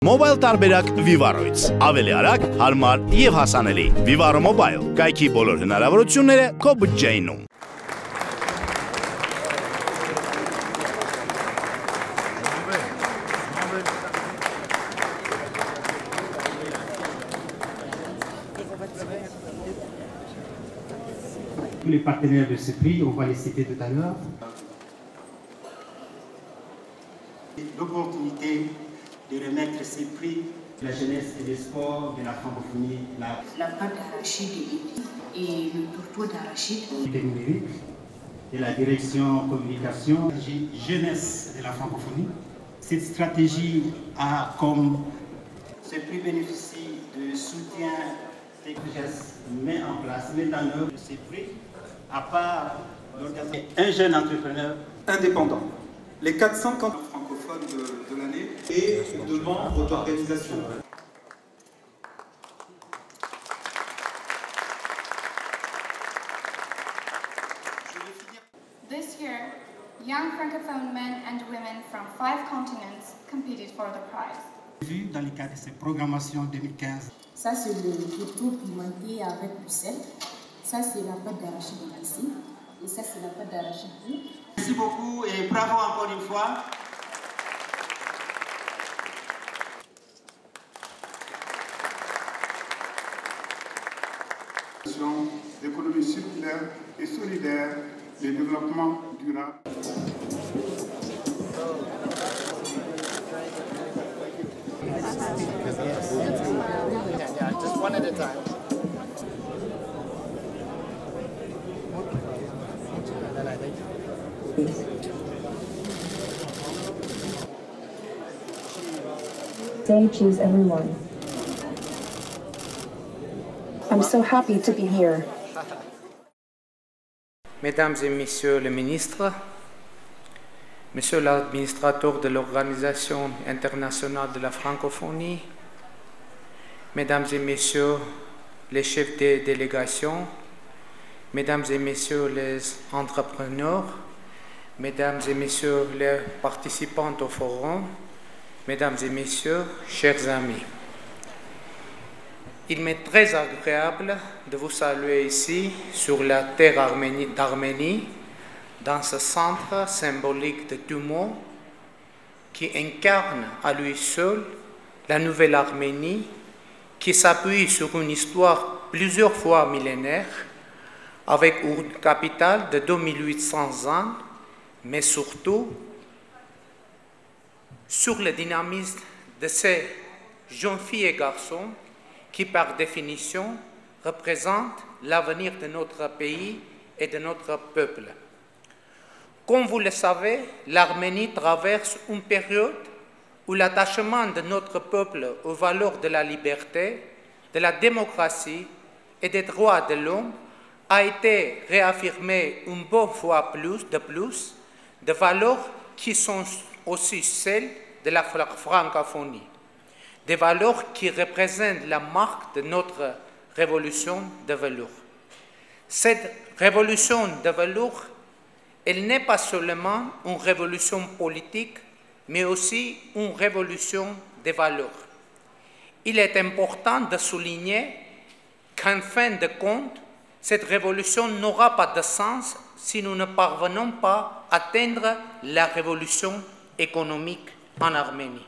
Mobile տարբերակ Vivaro-ից։ Ավելի արագ, հարմար եւ հասանելի։ Vivaro Mobile։ Կայքի բոլոր հնարավորությունները քո բյուջեինում։ Tous les partenaires de ce prix, on va les citer tout à l'heure. L'opportunité de remettre ces prix de la jeunesse et des sports de la francophonie, la pâte d'arachide et le tourteau d'arachide. Numérique de la direction communication, jeunesse de la francophonie. Cette stratégie a comme ce prix bénéficie de soutien met en place, met en œuvre ces prix à part l'organisation. Un jeune entrepreneur indépendant. Les 400 francophones de l'année et de membres d'organisations. This year, young francophone men and women from 5 continents competed for the prize. Vu dans le cadre de cette programmation 2015. Ça, c'est le tourteau pimenté avec du sel. Ça, c'est la pâte d'arachide ici. Et ça, c'est la pâte d'arachide ici. Merci beaucoup et bravo encore une fois. D'économie circulaire et solidaire, le développement durable. Just one at a time. Say choose everyone. I'm so happy to be here. Mesdames et Messieurs les ministres, Monsieur l'administrateur de l'Organisation internationale de la francophonie, Mesdames et Messieurs les chefs des délégations, Mesdames et Messieurs les entrepreneurs, Mesdames et Messieurs les participants au forum, Mesdames et Messieurs, chers amis, il m'est très agréable de vous saluer ici sur la terre d'Arménie, dans ce centre symbolique de Toumo qui incarne à lui seul la nouvelle Arménie qui s'appuie sur une histoire plusieurs fois millénaire avec une capitale de 2800 ans, mais surtout sur le dynamisme de ces jeunes filles et garçons qui, par définition, représentent l'avenir de notre pays et de notre peuple. Comme vous le savez, l'Arménie traverse une période où l'attachement de notre peuple aux valeurs de la liberté, de la démocratie et des droits de l'homme a été réaffirmé une bonne fois de plus, de valeurs qui sont aussi celles de la francophonie, des valeurs qui représentent la marque de notre révolution de velours. Cette révolution de velours, elle n'est pas seulement une révolution politique, mais aussi une révolution des valeurs. Il est important de souligner qu'en fin de compte, cette révolution n'aura pas de sens si nous ne parvenons pas à atteindre la révolution économique en Arménie.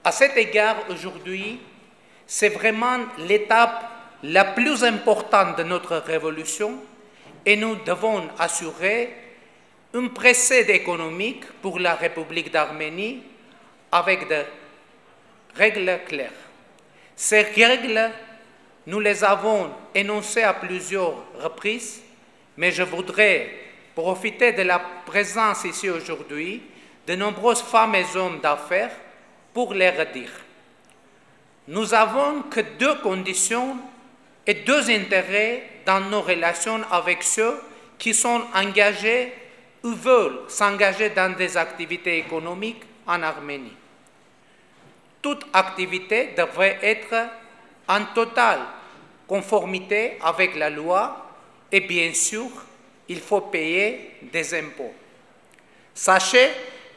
À cet égard, aujourd'hui, c'est vraiment l'étape la plus importante de notre révolution et nous devons assurer une précédente économique pour la République d'Arménie avec des règles claires. Ces règles, nous les avons énoncées à plusieurs reprises, mais je voudrais profiter de la présence ici aujourd'hui de nombreuses femmes et hommes d'affaires pour les redire. Nous n'avons que deux conditions et deux intérêts dans nos relations avec ceux qui sont engagés ou veulent s'engager dans des activités économiques en Arménie. Toute activité devrait être en totale conformité avec la loi et bien sûr, il faut payer des impôts. Sachez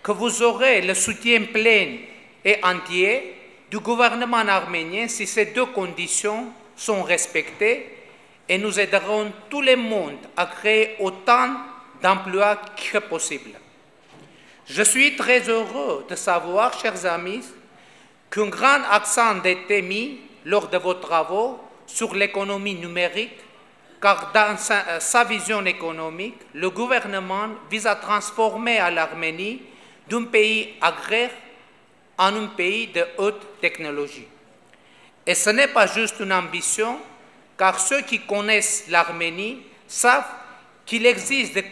que vous aurez le soutien plein et entier du gouvernement arménien si ces deux conditions sont respectées et nous aiderons tout le monde à créer autant d'emplois que possible. Je suis très heureux de savoir, chers amis, qu'un grand accent a été mis lors de vos travaux sur l'économie numérique, car dans sa vision économique, le gouvernement vise à transformer l'Arménie d'un pays agraire en un pays de haute technologie. Et ce n'est pas juste une ambition, car ceux qui connaissent l'Arménie savent qu'il existe de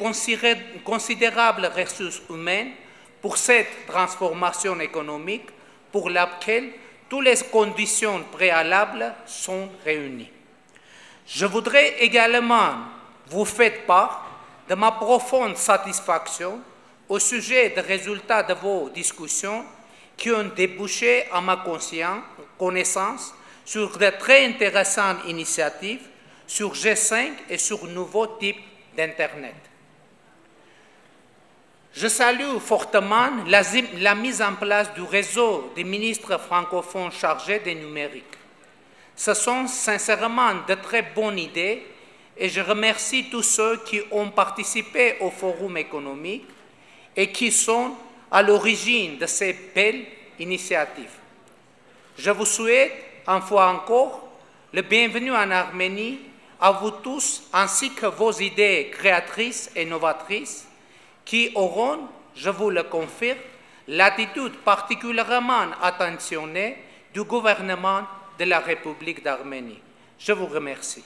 considérables ressources humaines pour cette transformation économique pour laquelle toutes les conditions préalables sont réunies. Je voudrais également vous faire part de ma profonde satisfaction au sujet des résultats de vos discussions qui ont débouché à ma connaissance sur de très intéressantes initiatives sur G5 et sur nouveaux types d'Internet. Je salue fortement la mise en place du réseau des ministres francophones chargés des numériques. Ce sont sincèrement de très bonnes idées et je remercie tous ceux qui ont participé au forum économique et qui sont à l'origine de ces belles initiatives. Je vous souhaite, une fois encore, le bienvenu en Arménie à vous tous ainsi que vos idées créatrices et novatrices qui auront, je vous le confirme, l'attitude particulièrement attentionnée du gouvernement de la République d'Arménie. Je vous remercie.